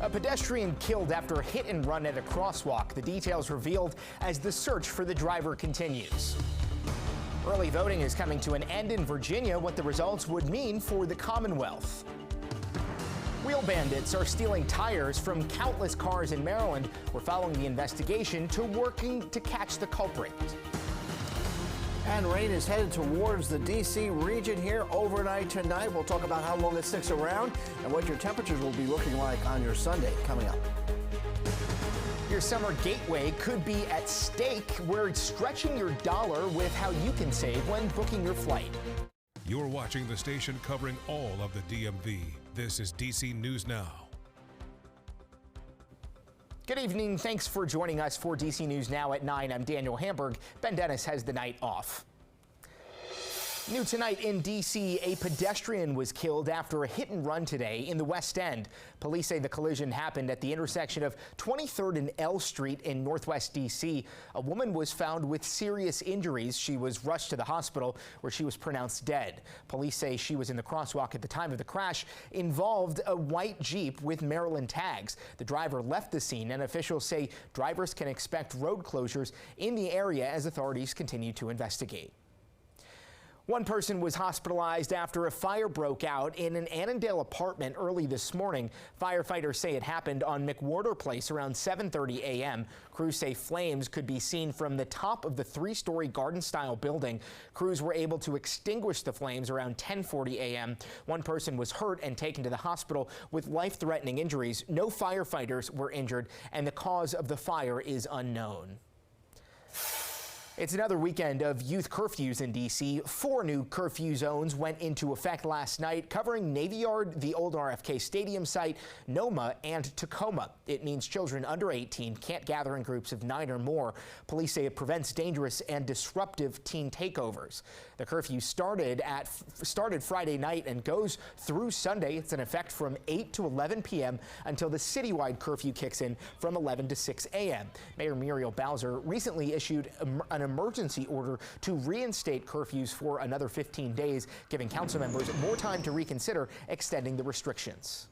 A pedestrian killed after a hit and run at a crosswalk. The details revealed as the search for the driver continues. Early voting is coming to an end in Virginia. What the results would mean for the Commonwealth. Wheel bandits are stealing tires from countless cars in Maryland. We're following the investigation to working to catch the culprit. And rain is headed towards the D.C. region here overnight tonight. We'll talk about how long it sticks around and what your temperatures will be looking like on your Sunday coming up. Your summer gateway could be at stake. We're stretching your dollar with how you can save when booking your flight. You're watching the station covering all of the DMV. This is DC News Now. Good evening. Thanks for joining us for DC News Now at 9. I'm Daniel Hamburg. Ben Dennis has the night off. New tonight in D.C., a pedestrian was killed after a hit and run today in the West End. Police say the collision happened at the intersection of 23rd and L Street in Northwest D.C. A woman was found with serious injuries. She was rushed to the hospital where she was pronounced dead. Police say she was in the crosswalk at the time of the crash. Involved a white Jeep with Maryland tags. The driver left the scene, and officials say drivers can expect road closures in the area as authorities continue to investigate. One person was hospitalized after a fire broke out in an Annandale apartment early this morning. Firefighters say it happened on McWhorter Place around 7:30 a.m. Crews say flames could be seen from the top of the three-story garden-style building. Crews were able to extinguish the flames around 10:40 a.m. One person was hurt and taken to the hospital with life-threatening injuries. No firefighters were injured, and the cause of the fire is unknown. It's another weekend of youth curfews in D.C. 4 new curfew zones went into effect last night, covering Navy Yard, the old RFK Stadium site, Noma, and Tacoma. It means children under 18 can't gather in groups of 9 or more. Police say it prevents dangerous and disruptive teen takeovers. The curfew started Friday night and goes through Sunday. It's in effect from 8 to 11 p.m. until the citywide curfew kicks in from 11 to 6 a.m. Mayor Muriel Bowser recently issued an emergency order to reinstate curfews for another 15 days, giving council members more time to reconsider extending the restrictions.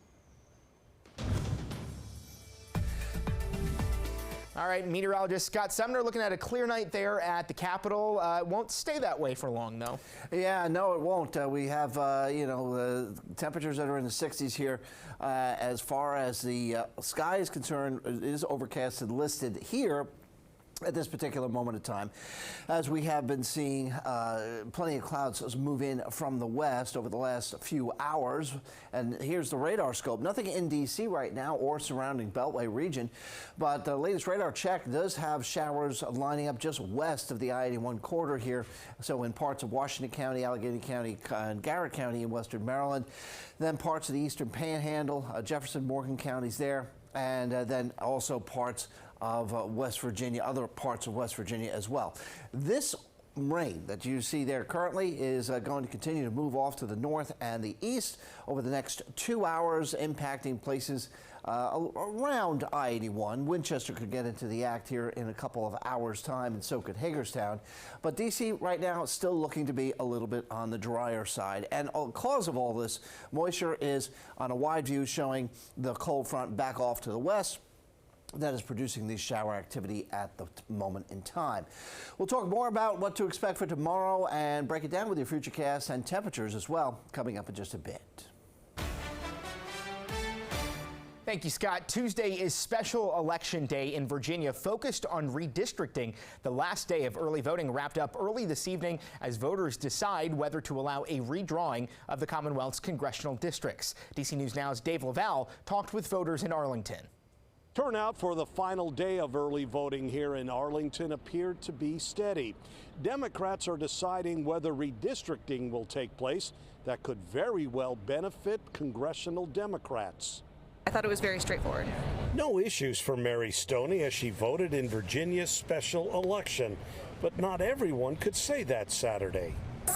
All right, meteorologist Scott Sumner looking at a clear night there at the Capitol. It won't stay that way for long, though. Yeah, no, it won't. We have, temperatures that are in the 60s here. As far as the sky is concerned, it is overcast and listed here at this particular moment of time, as we have been seeing plenty of clouds move in from the west over the last few hours. And here's the radar scope. Nothing in D.C. right now or surrounding Beltway region, but the latest radar check does have showers lining up just west of the I-81 corridor here, so in parts of Washington County, Allegheny County, and Garrett County in western Maryland, then parts of the eastern Panhandle, Jefferson, Morgan counties there, and then also parts of West Virginia, other parts of West Virginia as well. This rain that you see there currently is going to continue to move off to the north and the east over the next 2 hours, impacting places around I-81. Winchester could get into the act here in a couple of hours' time, and so could Hagerstown. But D.C. right now is still looking to be a little bit on the drier side. And cause of all this moisture is on a wide view showing the cold front back off to the west. That is producing this shower activity at the moment in time. We'll talk more about what to expect for tomorrow and break it down with your futurecast and temperatures as well, coming up in just a bit. Thank you, Scott. Tuesday is special election day in Virginia, focused on redistricting. The last day of early voting wrapped up early this evening as voters decide whether to allow a redrawing of the Commonwealth's congressional districts. DC News Now's Dave Laval talked with voters in Arlington. Turnout for the final day of early voting here in Arlington appeared to be steady. Democrats are deciding whether redistricting will take place. That could very well benefit congressional Democrats. I thought it was very straightforward. No issues for Mary Stoney as she voted in Virginia's special election, but not everyone could say that Saturday.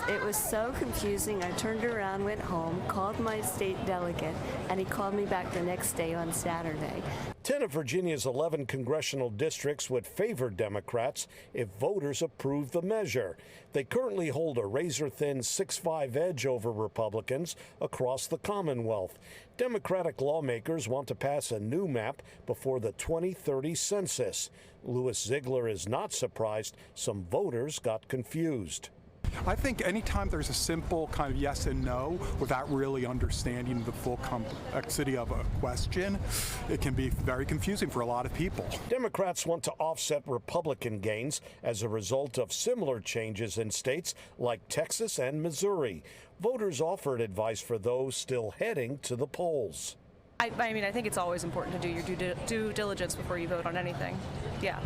It was so confusing. I turned around, went home, called my state delegate, and he called me back the next day on Saturday. 10 of Virginia's 11 congressional districts would favor Democrats if voters approve the measure. They currently hold a razor-thin 6-5 edge over Republicans across the Commonwealth. Democratic lawmakers want to pass a new map before the 2030 census. Louis Ziegler is not surprised some voters got confused. I think anytime there's a simple kind of yes and no without really understanding the full complexity of a question, it can be very confusing for a lot of people. Democrats want to offset Republican gains as a result of similar changes in states like Texas and Missouri. Voters offered advice for those still heading to the polls. I mean, I think it's always important to do your due diligence before you vote on anything. Yeah.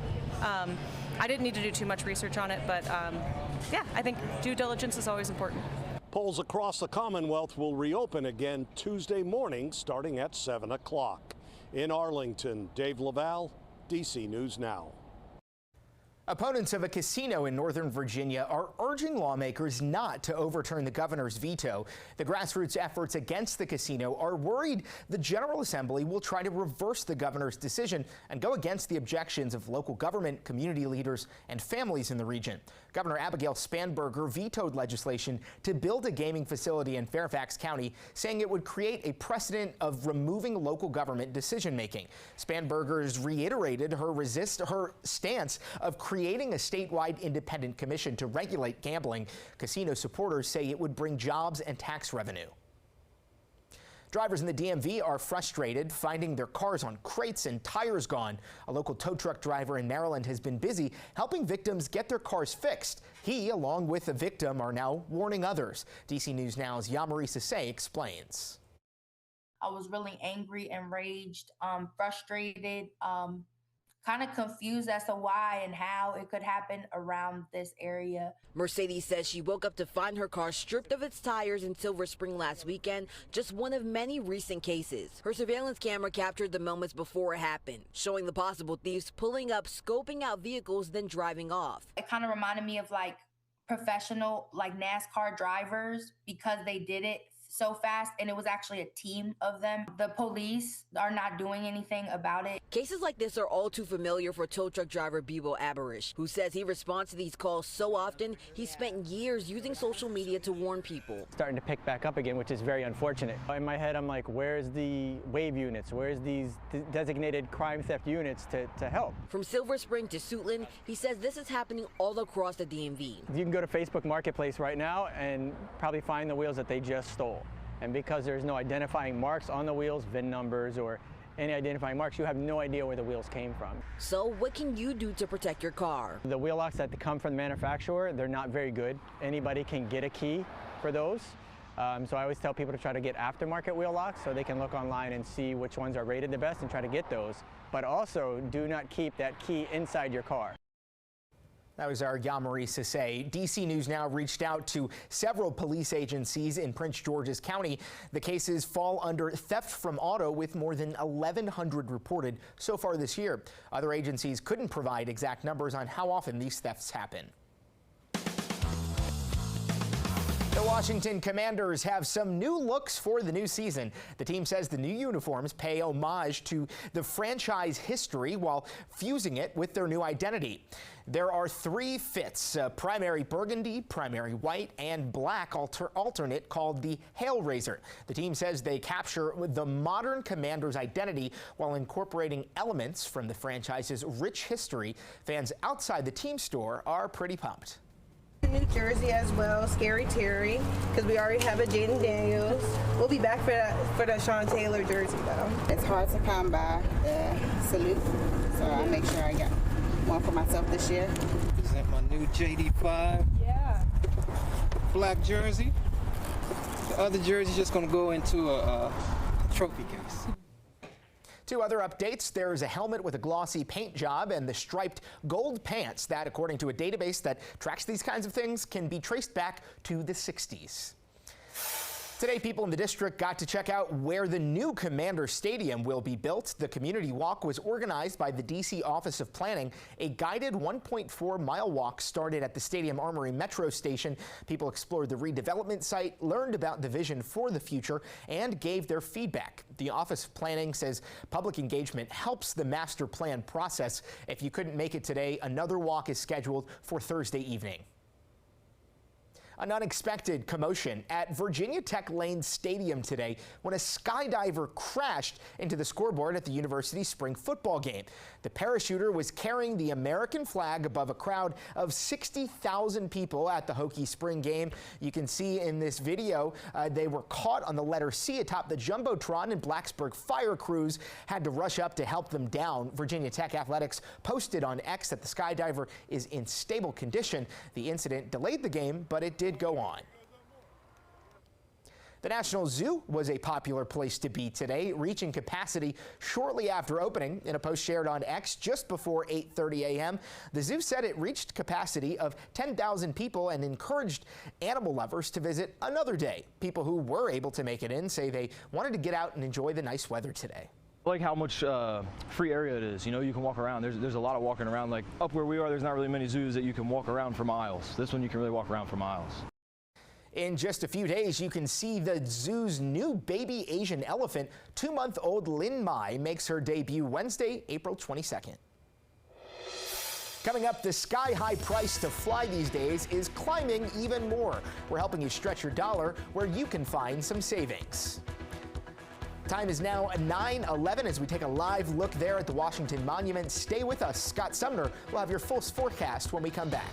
I didn't need to do too much research on it, but yeah, I think due diligence is always important. Polls across the Commonwealth will reopen again Tuesday morning starting at 7 o'clock. In Arlington, Dave Laval, DC News Now. Opponents of a casino in Northern Virginia are urging lawmakers not to overturn the governor's veto. The grassroots efforts against the casino are worried the General Assembly will try to reverse the governor's decision and go against the objections of local government, community leaders, and families in the region. Governor Abigail Spanberger vetoed legislation to build a gaming facility in Fairfax County, saying it would create a precedent of removing local government decision-making. Spanberger has reiterated her stance of creating a statewide independent commission to regulate gambling. Casino supporters say it would bring jobs and tax revenue. Drivers in the DMV are frustrated, finding their cars on crates and tires gone. A local tow truck driver in Maryland has been busy helping victims get their cars fixed. He, along with the victim, are now warning others. DC News Now's Yamari Sase explains. I was really angry, enraged, frustrated, kind of confused as to why and how it could happen around this area. Mercedes says she woke up to find her car stripped of its tires in Silver Spring last weekend, just one of many recent cases. Her surveillance camera captured the moments before it happened, showing the possible thieves pulling up, scoping out vehicles, then driving off. It kind of reminded me of like professional, like NASCAR drivers, because they did it so fast, and it was actually a team of them. The police are not doing anything about it. Cases like this are all too familiar for tow truck driver Bebo Abarish, who says he responds to these calls so often he spent years using social media to warn people. Starting to pick back up again, which is very unfortunate. In my head, I'm like, where's the wave units? Where's these designated crime theft units to help? From Silver Spring to Suitland, he says this is happening all across the DMV. You can go to Facebook Marketplace right now and probably find the wheels that they just stole. And because there's no identifying marks on the wheels, VIN numbers, or any identifying marks, you have no idea where the wheels came from. So what can you do to protect your car? The wheel locks that come from the manufacturer, they're not very good. Anybody can get a key for those. So I always tell people to try to get aftermarket wheel locks so they can look online and see which ones are rated the best and try to get those. But also, do not keep that key inside your car. That was our Yamari Sase. DC News Now reached out to several police agencies in Prince George's County. The cases fall under theft from auto, with more than 1,100 reported so far this year. Other agencies couldn't provide exact numbers on how often these thefts happen. The Washington Commanders have some new looks for the new season. The team says the new uniforms pay homage to the franchise history while fusing it with their new identity. There are 3 fits, primary burgundy, primary white, and black alternate called the Hailraiser. The team says they capture the modern Commander's identity while incorporating elements from the franchise's rich history. Fans outside the team store are pretty pumped. New jersey as well, Scary Terry, because we already have a Jaden Daniels. We'll be back for the Sean Taylor jersey though. It's hard to come by the salute, so I'll make sure I got one for myself this year. Present my new JD5 black jersey. The other jersey just gonna go into a trophy case. 2 other updates. There's a helmet with a glossy paint job and the striped gold pants that, according to a database that tracks these kinds of things, can be traced back to the 60s. Today, people in the district got to check out where the new Commander Stadium will be built. The community walk was organized by the D.C. Office of Planning. A guided 1.4-mile walk started at the Stadium Armory Metro Station. People explored the redevelopment site, learned about the vision for the future, and gave their feedback. The Office of Planning says public engagement helps the master plan process. If you couldn't make it today, another walk is scheduled for Thursday evening. An unexpected commotion at Virginia Tech Lane Stadium today when a skydiver crashed into the scoreboard at the university's spring football game. The parachuter was carrying the American flag above a crowd of 60,000 people at the Hokie spring game. You can see in this video they were caught on the letter C atop the Jumbotron, and Blacksburg fire crews had to rush up to help them down. Virginia Tech Athletics posted on X that the skydiver is in stable condition. The incident delayed the game, but it did go on. The National Zoo was a popular place to be today, reaching capacity shortly after opening. In a post shared on X just before 8:30 a.m., the zoo said it reached capacity of 10,000 people and encouraged animal lovers to visit another day. People who were able to make it in say they wanted to get out and enjoy the nice weather today. I like how much free area it is. You know, you can walk around. There's a lot of walking around. Like up where we are, there's not really many zoos that you can walk around for miles. This one you can really walk around for miles. In just a few days, you can see the zoo's new baby Asian elephant. 2-month-old Lin Mai makes her debut Wednesday, April 22nd. Coming up, the sky-high price to fly these days is climbing even more. We're helping you stretch your dollar where you can find some savings. Time is now 9:11 as we take a live look there at the Washington Monument. Stay with us. Scott Sumner will have your full forecast when we come back.